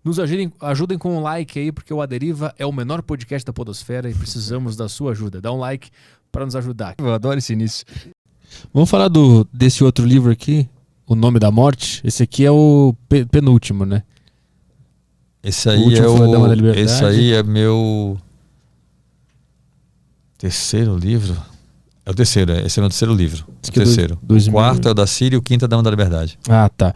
Nos ajudem com um like aí, porque o A Deriva é o menor podcast da podosfera e precisamos da sua ajuda. Dá um like para nos ajudar. Eu adoro esse início. Vamos falar desse outro livro aqui, O Nome da Morte. Esse aqui é o penúltimo, né? Esse aí é meu terceiro livro. É o terceiro, esse é o meu terceiro livro. O terceiro. O quarto é o da Síria e o quinto é Dama da Liberdade. Ah, tá.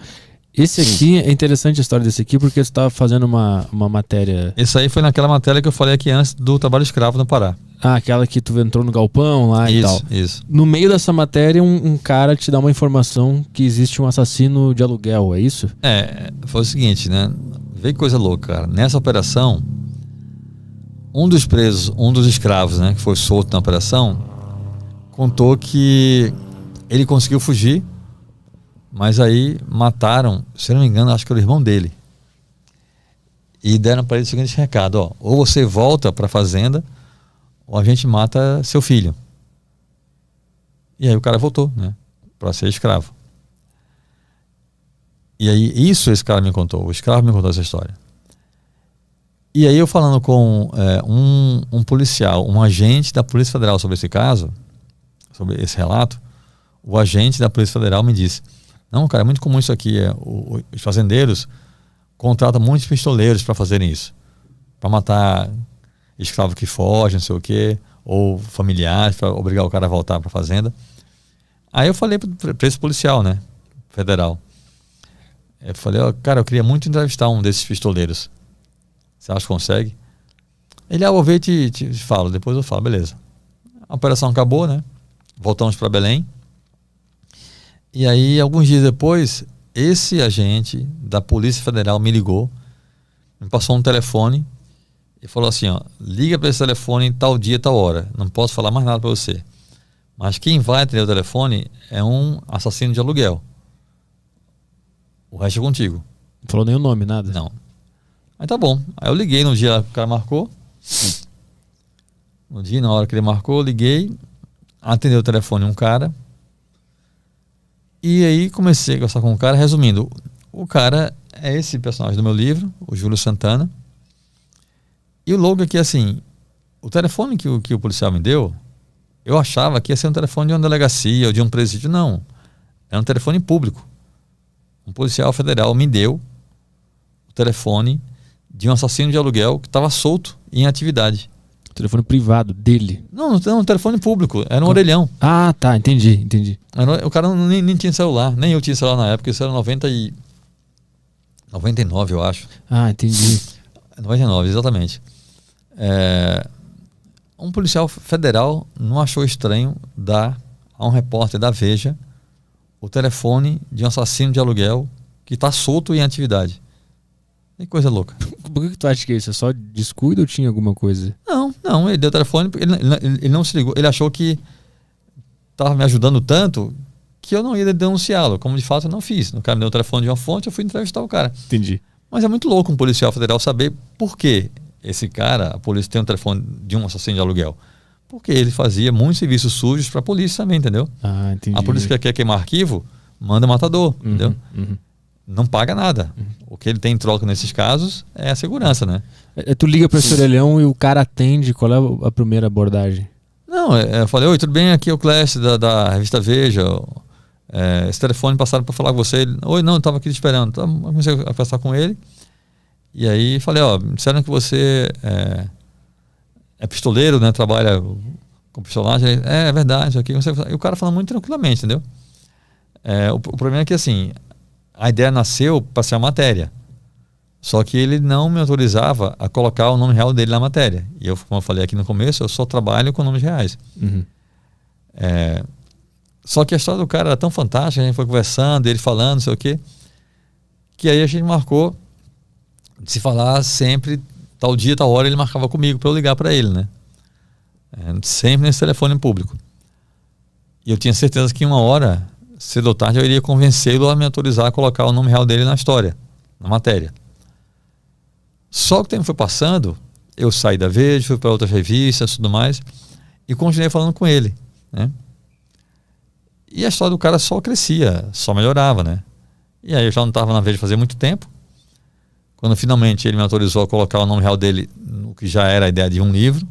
Esse aqui, é interessante a história desse aqui, porque você estava fazendo uma matéria... Esse aí foi naquela matéria que eu falei aqui antes do trabalho escravo no Pará. Ah, aquela que tu entrou no galpão lá e tal. Isso. No meio dessa matéria, um cara te dá uma informação que existe um assassino de aluguel, é isso? Foi o seguinte, né? Vê que coisa louca, cara. Nessa operação, um dos presos, um dos escravos, né, que foi solto na operação, contou que ele conseguiu fugir, mas aí mataram, se eu não me engano, acho que era o irmão dele. E deram para ele o seguinte recado, ó, ou você volta para a fazenda, ou a gente mata seu filho. E aí o cara voltou, né, para ser escravo. E aí esse cara me contou, o escravo me contou essa história. E aí eu falando com um policial, um agente da Polícia Federal sobre esse caso, sobre esse relato, o agente da Polícia Federal me disse: não, cara, é muito comum isso aqui. Os fazendeiros contratam muitos pistoleiros para fazerem isso, para matar escravo que foge, não sei o quê, ou familiares, para obrigar o cara a voltar para a fazenda. Aí eu falei para esse policial, né, federal, eu falei: ó, cara, eu queria muito entrevistar um desses pistoleiros. Você acha que consegue? Ele: vou ver e te falo. Depois eu falo. Beleza. A operação acabou, né? Voltamos para Belém. E aí, alguns dias depois, esse agente da Polícia Federal me ligou, me passou um telefone e falou assim: ó, liga para esse telefone tal dia, tal hora. Não posso falar mais nada para você. Mas quem vai atender o telefone é um assassino de aluguel. O resto é contigo. Não falou nem o nome, nada? Não. Aí tá bom. Aí eu liguei no dia que o cara marcou. No dia, na hora que ele marcou, eu liguei. Atendeu o telefone um cara. E aí comecei a conversar com o cara. Resumindo, o cara é esse personagem do meu livro, o Júlio Santana. E o logo aqui, assim, o telefone que o policial me deu, eu achava que ia ser um telefone de uma delegacia ou de um presídio. Não. Era um telefone público. Um policial federal me deu o telefone de um assassino de aluguel que estava solto em atividade. Telefone privado dele? Não, um telefone público. Era um orelhão. Ah, tá. Entendi. O cara nem tinha celular. Nem eu tinha celular na época. Isso era 99, eu acho. Ah, entendi. 99, exatamente. Um policial federal não achou estranho dar a um repórter da Veja o telefone de um assassino de aluguel que está solto em atividade. Que coisa louca. Por que tu acha que é isso? É só descuido ou tinha alguma coisa? Não, ele deu o telefone, ele não se ligou, ele achou que estava me ajudando tanto que eu não ia denunciá-lo, como de fato eu não fiz. O cara me deu o telefone de uma fonte, eu fui entrevistar o cara. Entendi. Mas é muito louco um policial federal saber por que esse cara, a polícia tem um telefone de um assassino de aluguel. Porque ele fazia muitos serviços sujos para a polícia também, entendeu? Ah, entendi. A polícia que quer queimar arquivo, manda matador, entendeu? Não paga nada. O que ele tem em troca nesses casos é a segurança, né? Tu liga para esse orelhão e o cara atende. Qual é a primeira abordagem? Não, eu falei: oi, tudo bem? Aqui é o Clécio da revista Veja. Esse telefone passaram para falar com você. Ele: oi, não, eu estava aqui te esperando. Então, eu comecei a conversar com ele. E aí falei: ó, me disseram que você é pistoleiro, né? Trabalha com pistolagem. Ele: é verdade. Aqui. E o cara falando muito tranquilamente, entendeu? O problema é que, assim, a ideia nasceu para ser a matéria. Só que ele não me autorizava a colocar o nome real dele na matéria. E eu, como eu falei aqui no começo, eu só trabalho com nomes reais. Só que a história do cara era tão fantástica, a gente foi conversando, ele falando, não sei o quê, que aí a gente marcou de se falar sempre, tal dia, tal hora, ele marcava comigo para eu ligar para ele, né? Sempre nesse telefone público. E eu tinha certeza que uma hora, cedo ou tarde, eu iria convencê-lo a me autorizar a colocar o nome real dele na história, na matéria. Só que o tempo foi passando, eu saí da Veja, fui para outras revistas e tudo mais, e continuei falando com ele, né? E a história do cara só crescia, só melhorava, né? E aí eu já não estava na Veja fazia muito tempo. Quando finalmente ele me autorizou a colocar o nome real dele no que já era a ideia de um livro,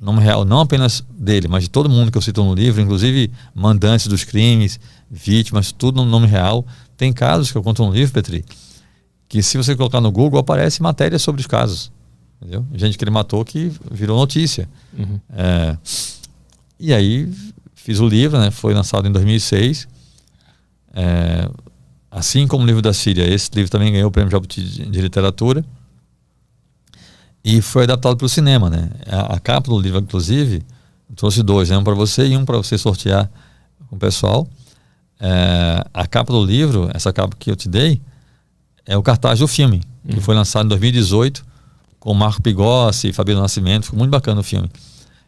nome real não apenas dele, mas de todo mundo que eu cito no livro, inclusive mandantes dos crimes, vítimas, tudo no nome real. Tem casos que eu conto no livro, Petri, que se você colocar no Google, aparece matéria sobre os casos. Entendeu? Gente que ele matou que virou notícia. E aí fiz o livro, né? Foi lançado em 2006. Assim como o livro da Síria, esse livro também ganhou o Prêmio Jabuti de Literatura e foi adaptado para o cinema, né? A capa do livro, inclusive, eu trouxe 2, né? Um para você e um para você sortear com o pessoal. A capa do livro, essa capa que eu te dei, é o cartaz do filme, que foi lançado em 2018 com Marco Pigossi e Fabiano Nascimento. Ficou muito bacana o filme.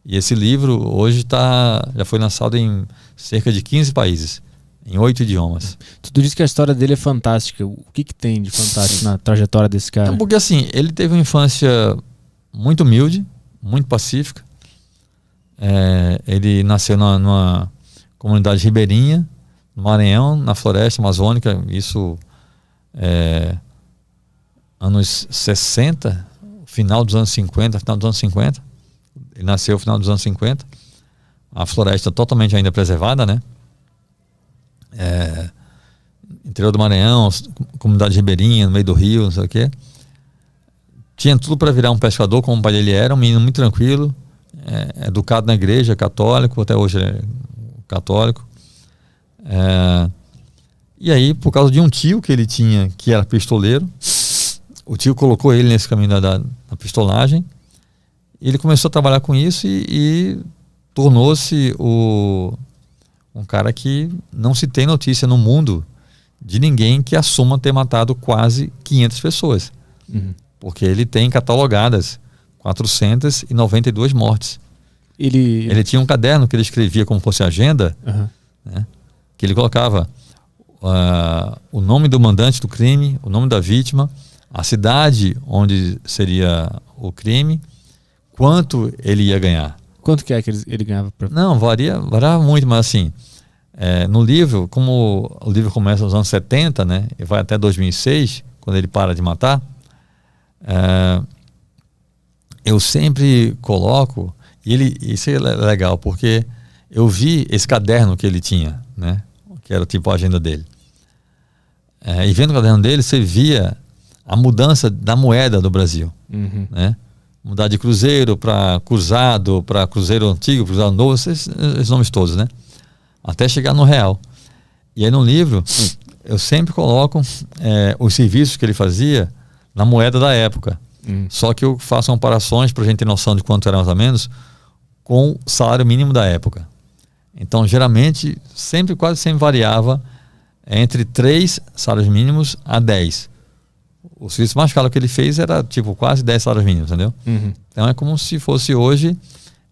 E esse livro hoje já foi lançado em cerca de 15 países, em 8 idiomas. Tu disse que a história dele é fantástica. O que tem de fantástico na trajetória desse cara? Então, porque assim, ele teve uma infância muito humilde, muito pacífica. Ele nasceu numa comunidade ribeirinha, no Maranhão, na floresta amazônica. Isso anos 60, final dos anos 50, final dos anos 50. Ele nasceu no final dos anos 50. A floresta totalmente ainda preservada, né? Interior do Maranhão, comunidade ribeirinha, no meio do rio, não sei o quê. Tinha tudo para virar um pescador, como o pai dele era, um menino muito tranquilo, educado na igreja, católico, até hoje é católico. E aí, por causa de um tio que ele tinha, que era pistoleiro, o tio colocou ele nesse caminho da pistolagem. Ele começou a trabalhar com isso e tornou-se um cara que não se tem notícia no mundo de ninguém que assuma ter matado quase 500 pessoas. Porque ele tem catalogadas 492 mortes. Ele tinha um caderno que ele escrevia como fosse agenda, né, que ele colocava o nome do mandante do crime, o nome da vítima, a cidade onde seria o crime, quanto ele ia ganhar. Quanto que ele ganhava? Não, variava muito, mas assim, no livro, como o livro começa nos anos 70, né, e vai até 2006, quando ele para de matar, eu sempre coloco, isso é legal, porque eu vi esse caderno que ele tinha, né, que era tipo a agenda dele. E vendo o caderno dele, você via a mudança da moeda do Brasil, né? Mudar de cruzeiro para cruzado, para cruzeiro antigo, cruzado novo, esses nomes todos, né? Até chegar no real. E aí no livro, eu sempre coloco os serviços que ele fazia na moeda da época. Só que eu faço comparações para a gente ter noção de quanto era mais ou menos com o salário mínimo da época. Então, geralmente, quase sempre variava entre 3 salários mínimos a 10. O serviço mais caro que ele fez era tipo quase 10 salários mínimos, entendeu? Então é como se fosse hoje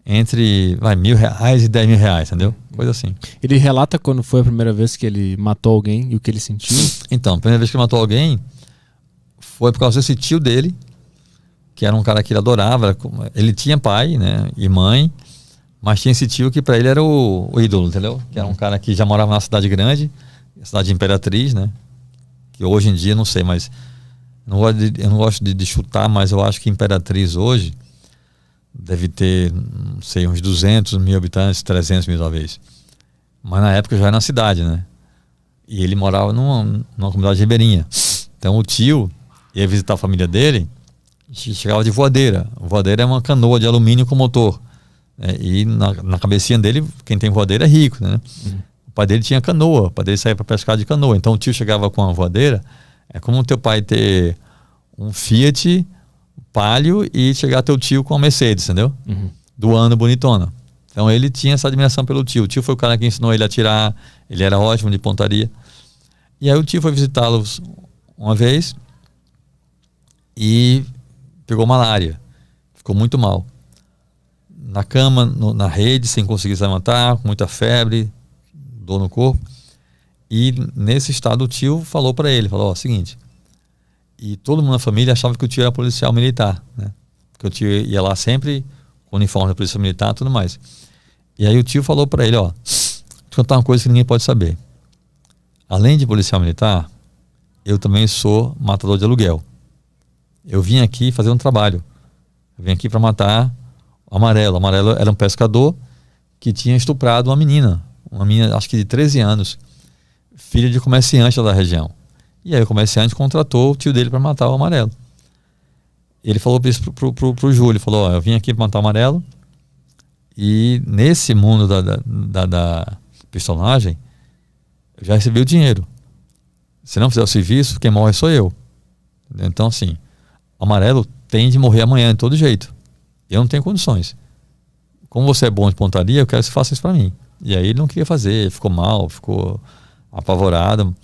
entre R$1.000 e R$10.000, entendeu? Coisa assim. Ele relata quando foi a primeira vez que ele matou alguém e o que ele sentiu? Então, a primeira vez que ele matou alguém foi por causa desse tio dele, que era um cara que ele adorava. Ele tinha pai, né, e mãe, mas tinha esse tio que para ele era o ídolo, entendeu? Que era um cara que já morava na cidade grande, cidade de Imperatriz, né? Que hoje em dia, não sei, mas eu não gosto de chutar, mas eu acho que Imperatriz hoje deve ter, não sei, uns 200 mil habitantes, 300 mil talvez. Mas na época já era na cidade, né? E ele morava numa comunidade ribeirinha. Então o tio ia visitar a família dele, chegava de voadeira. Voadeira é uma canoa de alumínio com motor. E na cabecinha dele, quem tem voadeira é rico, né? O pai dele tinha canoa, o pai dele saía para pescar de canoa. Então o tio chegava com a voadeira. É como o teu pai ter um Fiat Palio e chegar teu tio com a Mercedes, entendeu? Do ano bonitona. Então ele tinha essa admiração pelo tio. O tio foi o cara que ensinou ele a atirar, ele era ótimo de pontaria. E aí o tio foi visitá-los uma vez e pegou malária. Ficou muito mal. Na cama, na rede, sem conseguir se levantar, com muita febre, dor no corpo. E nesse estado o tio falou para ele, seguinte, e todo mundo na família achava que o tio era policial militar, né? Porque o tio ia lá sempre com uniforme da polícia militar e tudo mais. E aí o tio falou para ele, vou te contar uma coisa que ninguém pode saber. Além de policial militar, eu também sou matador de aluguel. eu vim aqui fazer um trabalho. Eu vim aqui para matar o Amarelo. O Amarelo era um pescador que tinha estuprado uma menina, acho que de 13 anos, filha de comerciante da região. E aí o comerciante contratou o tio dele para matar o Amarelo. Ele falou isso pro Júlio, falou, eu vim aqui para matar o Amarelo, e nesse mundo da pistolagem, eu já recebi o dinheiro. Se não fizer o serviço, quem morre sou eu. Então, assim, o Amarelo tem de morrer amanhã de todo jeito. Eu não tenho condições. Como você é bom de pontaria, eu quero que você faça isso para mim. E aí ele não queria fazer, ficou mal, ficou apavorado,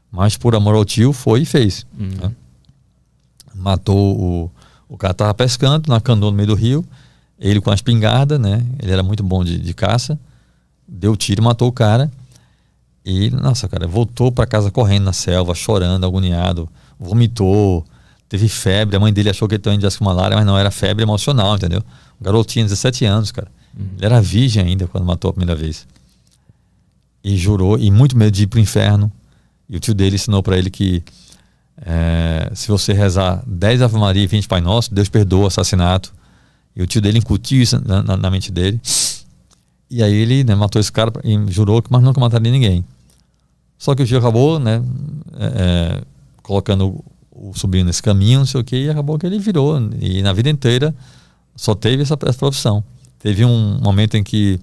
mas por amor ao tio foi e fez. Né? Matou o cara tava pescando na canoa no meio do rio, ele com a espingarda, né? Ele era muito bom de caça, deu tiro, matou o cara. E, nossa, cara, voltou para casa correndo na selva, chorando, agoniado, vomitou, teve febre. A mãe dele achou que ele também tinha malária, mas não, era febre emocional, entendeu? O garoto tinha 17 anos, cara. Ele era virgem ainda quando matou a primeira vez. E jurou, e muito medo de ir pro inferno. E o tio dele ensinou para ele que se você rezar 10 Ave Maria e 20 Pai Nosso, Deus perdoa o assassinato. E o tio dele incutiu isso na mente dele. E aí ele, né, matou esse cara e jurou que mais nunca mataria ninguém. Só que o tio acabou, né, colocando o sobrinho nesse caminho, não sei o que, e acabou que ele virou. E na vida inteira só teve essa profissão. Teve um momento em que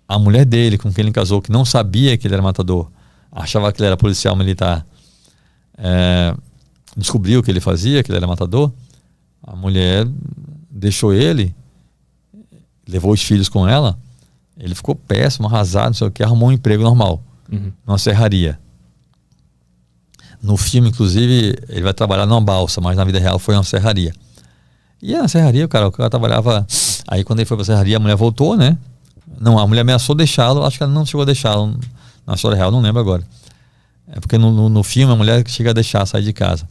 a mulher dele, com quem ele casou, que não sabia que ele era matador, achava que ele era policial militar, descobriu o que ele fazia, que ele era matador. A mulher deixou ele, levou os filhos com ela, ele ficou péssimo, arrasado, não sei o que, arrumou um emprego normal, numa serraria. No filme, inclusive, ele vai trabalhar numa balsa, mas na vida real foi uma serraria. E na serraria, o cara trabalhava. Aí quando ele foi pra serraria, a mulher voltou, né? Não, a mulher ameaçou deixá-lo, acho que ela não chegou a deixá-lo na história real, não lembro agora. É porque no filme a mulher chega a deixar sair de casa.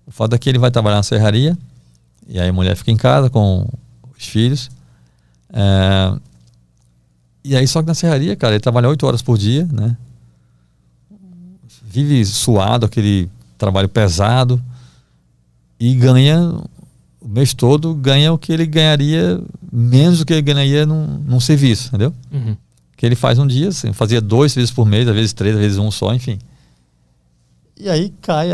O fato é que ele vai trabalhar na serraria, e aí a mulher fica em casa com os filhos. E aí só que na serraria, cara, ele trabalha 8 horas por dia, né? Vive suado, aquele trabalho pesado, e ganha o mês todo, ganha o que ele ganharia, menos do que ele ganharia num serviço, entendeu? Que ele faz um dia, assim, fazia 2 serviços por mês, às vezes 3, às vezes 1 só, enfim. E aí cai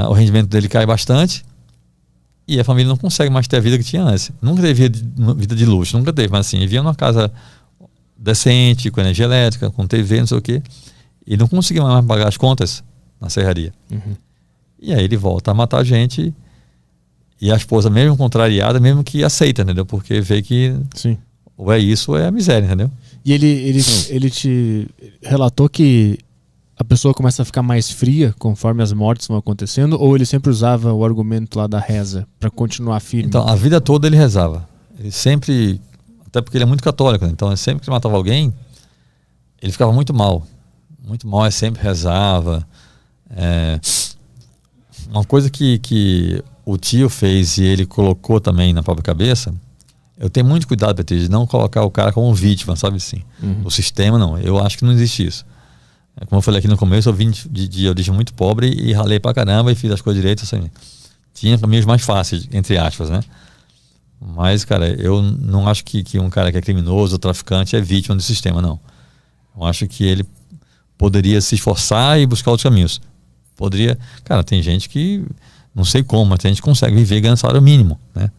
o rendimento dele cai bastante, e a família não consegue mais ter a vida que tinha antes. Nunca teve vida de luxo, nunca teve, mas assim, vivia numa casa decente, com energia elétrica, com TV, não sei o quê, e não conseguia mais pagar as contas na serraria. E aí ele volta a matar gente, e a esposa, mesmo contrariada, mesmo que aceita, entendeu? Porque vê que Sim. ou é isso ou é a miséria, entendeu? E ele te relatou que a pessoa começa a ficar mais fria conforme as mortes vão acontecendo, ou ele sempre usava o argumento lá da reza para continuar firme? Então, a vida toda ele rezava. Ele sempre, até porque ele é muito católico, né? Então sempre que ele matava alguém, ele ficava muito mal. Muito mal, ele sempre rezava. Uma coisa que o tio fez e ele colocou também na própria cabeça, eu tenho muito cuidado, Beatriz, de não colocar o cara como vítima, sabe assim? O sistema, não. Eu acho que não existe isso. Como eu falei aqui no começo, eu vim de origem muito pobre e ralei pra caramba e fiz as coisas direitas, assim. Tinha caminhos mais fáceis, entre aspas, né? Mas, cara, eu não acho que um cara que é criminoso ou traficante é vítima do sistema, não. Eu acho que ele poderia se esforçar e buscar outros caminhos. Poderia... Cara, tem gente que... Não sei como, mas tem gente que consegue viver ganhando salário mínimo, né?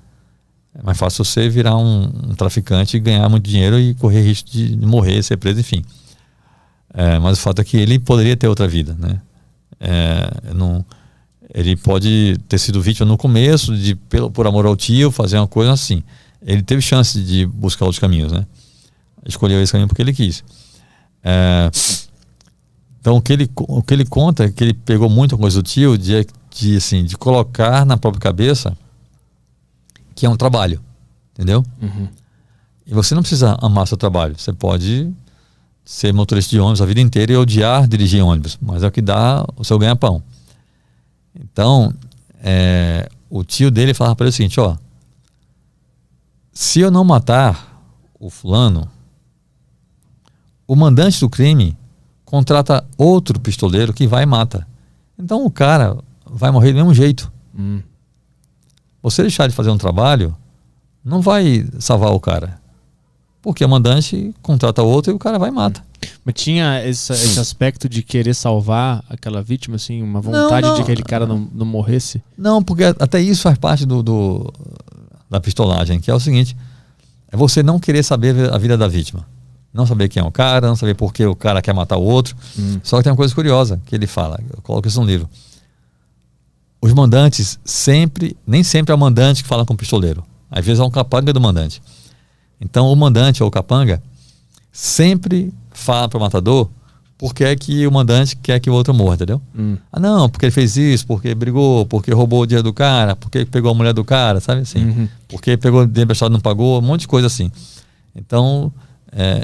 É mais fácil você virar um traficante e ganhar muito dinheiro e correr risco de morrer, ser preso, enfim. Mas o fato é que ele poderia ter outra vida, né? Ele pode ter sido vítima no começo, por amor ao tio, fazer uma coisa assim. Ele teve chance de buscar outros caminhos, né? Escolheu esse caminho porque ele quis. Então o que ele conta é que ele pegou muita coisa do tio de colocar na própria cabeça que é um trabalho, entendeu? E você não precisa amar seu trabalho. Você pode ser motorista de ônibus a vida inteira e odiar dirigir ônibus, mas é o que dá o seu ganha-pão. Então, o tio dele falava para ele o seguinte, ó, se eu não matar o fulano, o mandante do crime contrata outro pistoleiro que vai e mata. Então o cara, vai morrer do mesmo jeito. Você deixar de fazer um trabalho não vai salvar o cara. Porque o mandante contrata outro e o cara vai e mata. Mas tinha esse aspecto de querer salvar aquela vítima, assim, uma vontade de que aquele cara não morresse? Não, porque até isso faz parte da pistolagem, que é o seguinte: é você não querer saber a vida da vítima. Não saber quem é o cara, não saber por que o cara quer matar o outro. Só que tem uma coisa curiosa que ele fala, eu coloco isso no livro. Os mandantes nem sempre é o mandante que fala com o pistoleiro. Às vezes é um capanga do mandante. Então o mandante ou o capanga sempre fala para o matador porque é que o mandante quer que o outro morra, entendeu? Ah, não, porque ele fez isso, porque brigou, porque roubou o dinheiro do cara, porque pegou a mulher do cara, sabe assim? Porque pegou o dinheiro emprestado e não pagou, um monte de coisa assim. Então,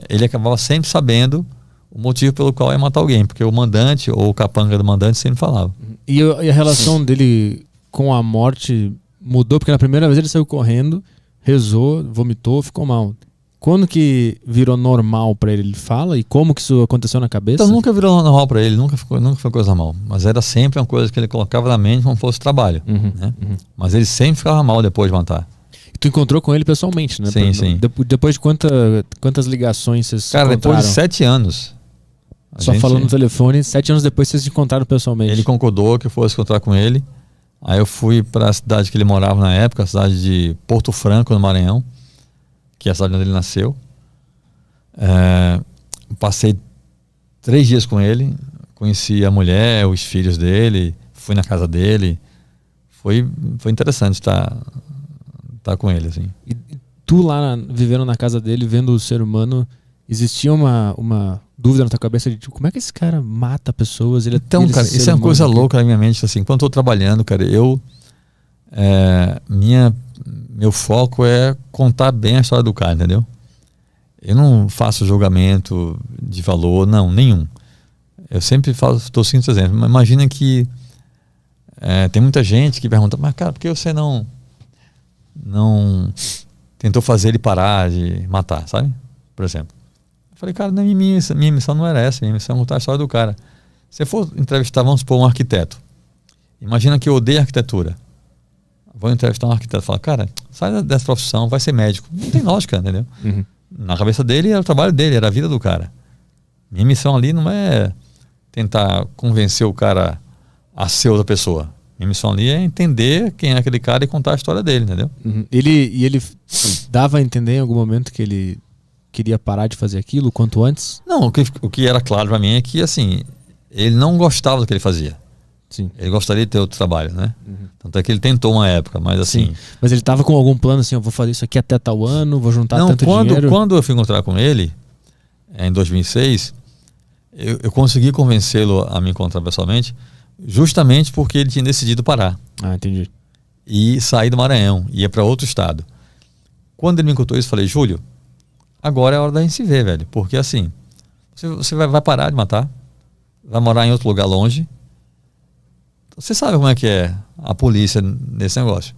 ele acabava sempre sabendo o motivo pelo qual ia matar alguém, porque o mandante ou o capanga do mandante sempre falava. E a relação dele com a morte mudou, porque na primeira vez ele saiu correndo, rezou, vomitou, ficou mal. Quando que virou normal pra ele? Ele fala? E como que isso aconteceu na cabeça? Então nunca virou normal pra ele, nunca foi coisa mal. Mas era sempre uma coisa que ele colocava na mente como fosse trabalho. Né? Mas ele sempre ficava mal depois de matar. E tu encontrou com ele pessoalmente, né? Sim. Depois de quantas ligações vocês se encontraram? Depois de 7 anos. Só falando no telefone, 7 anos depois vocês se encontraram pessoalmente. Ele concordou que eu fosse encontrar com ele. Aí eu fui para a cidade que ele morava na época, a cidade de Porto Franco, no Maranhão, que é a cidade onde ele nasceu. Passei 3 dias com ele, conheci a mulher, os filhos dele, fui na casa dele. Foi interessante estar com ele, assim. E tu lá vivendo na casa dele, vendo o ser humano, existia uma dúvida na tua cabeça de tipo, como é que esse cara mata pessoas? Então, cara, isso é uma coisa louca na minha mente, assim, quando eu tô trabalhando, cara, meu foco é contar bem a história do cara, entendeu? Eu não faço julgamento de valor, não, nenhum. Eu sempre estou seguindo esse exemplo. Mas imagina que tem muita gente que pergunta, mas cara, por que você não tentou fazer ele parar de matar, sabe? Por exemplo. Eu falei, cara, minha missão não era essa, minha missão é contar a história do cara. Se eu for entrevistar, vamos supor, um arquiteto. Imagina que eu odeio arquitetura. Vou entrevistar um arquiteto e falar, cara, sai dessa profissão, vai ser médico. Não tem lógica, entendeu? Na cabeça dele era o trabalho dele, era a vida do cara. Minha missão ali não é tentar convencer o cara a ser outra pessoa. Minha missão ali é entender quem é aquele cara e contar a história dele, entendeu? Ele dava a entender em algum momento que ele queria parar de fazer aquilo o quanto antes? Não, o que era claro pra mim é que, assim, ele não gostava do que ele fazia. Sim. Ele gostaria de ter outro trabalho, né? Tanto é que ele tentou uma época, mas assim... Sim. Mas ele tava com algum plano assim, eu vou fazer isso aqui até tal ano, vou juntar tanto dinheiro? Quando eu fui encontrar com ele, em 2006, eu consegui convencê-lo a me encontrar pessoalmente, justamente porque ele tinha decidido parar. Ah, entendi. E sair do Maranhão, ia para outro estado. Quando ele me encontrou isso, eu falei, Júlio, agora é a hora da gente se ver, velho. Porque assim, você vai parar de matar, vai morar em outro lugar longe. Você sabe como é que é a polícia nesse negócio.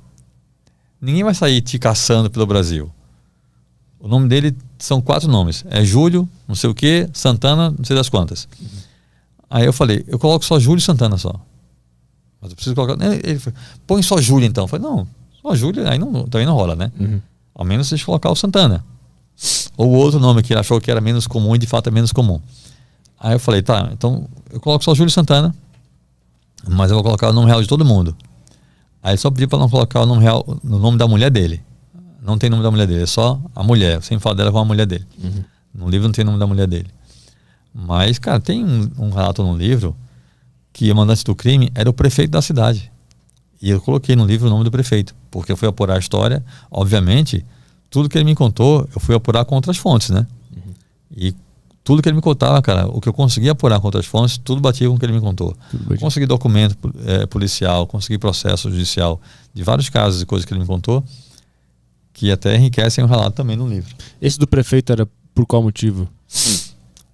Ninguém vai sair te caçando pelo Brasil. O nome dele são 4 nomes. É Júlio, não sei o que, Santana, não sei das quantas. Aí eu falei, eu coloco só Júlio e Santana só. Mas eu preciso colocar... Ele falou, põe só Júlio então. Eu falei, não, só Júlio aí também não rola, né? Ao menos vocês colocar o Santana. Ou outro nome que ele achou que era menos comum e de fato é menos comum. Aí eu falei, tá, então eu coloco só Júlio Santana, mas eu vou colocar o nome real de todo mundo. Aí ele só pediu para não colocar o nome real no nome da mulher dele. Não tem nome da mulher dele, é só a mulher. Eu sempre falo dela com a mulher dele. No livro não tem nome da mulher dele. Mas, cara, tem um relato no livro que o mandante do crime era o prefeito da cidade. E eu coloquei no livro o nome do prefeito, porque eu fui apurar a história. Obviamente, tudo que ele me contou, eu fui apurar com outras fontes, né? E tudo que ele me contava, cara, o que eu conseguia apurar com outras fontes, tudo batia com o que ele me contou. Consegui documento policial, consegui processo judicial de vários casos e coisas que ele me contou, que até enriquecem o relato também no livro. Esse do prefeito era por qual motivo?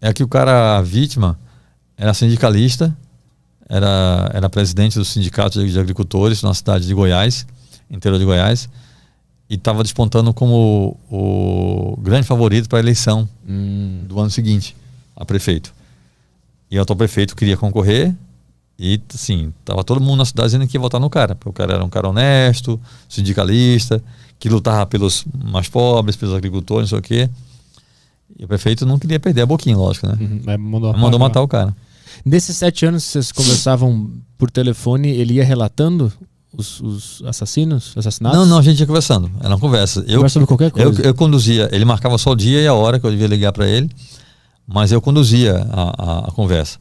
É que o cara, a vítima, era sindicalista, era presidente do sindicato de agricultores na cidade de Goiás, interior de Goiás, e estava despontando como o grande favorito para a eleição do ano seguinte, a prefeito. E o atual prefeito queria concorrer E, assim, tava todo mundo na cidade dizendo que ia votar no cara, porque o cara era um cara honesto, sindicalista, que lutava pelos mais pobres, pelos agricultores, não sei o quê. E o prefeito não queria perder a boquinha, lógico, né? Mandou matar o cara. Nesses 7 anos que vocês conversavam por telefone, ele ia relatando os assassinatos? Não, a gente ia conversando. Era uma conversa. Conversa sobre qualquer coisa. Eu conduzia, ele marcava só o dia e a hora que eu devia ligar para ele, mas eu conduzia a conversa.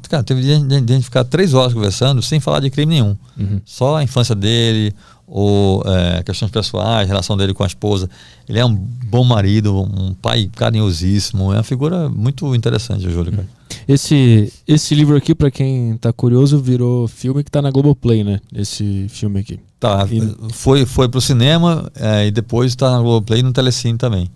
Cara, teve dia de a gente ficar 3 horas conversando sem falar de crime nenhum. Só a infância dele, ou questões pessoais, relação dele com a esposa. Ele é um bom marido, um pai carinhosíssimo, é uma figura muito interessante, o Júlio. Cara. Esse livro aqui, para quem tá curioso, virou filme que tá na Globoplay, né? Esse filme aqui. Tá, foi pro cinema e depois tá na Globoplay e no Telecine também.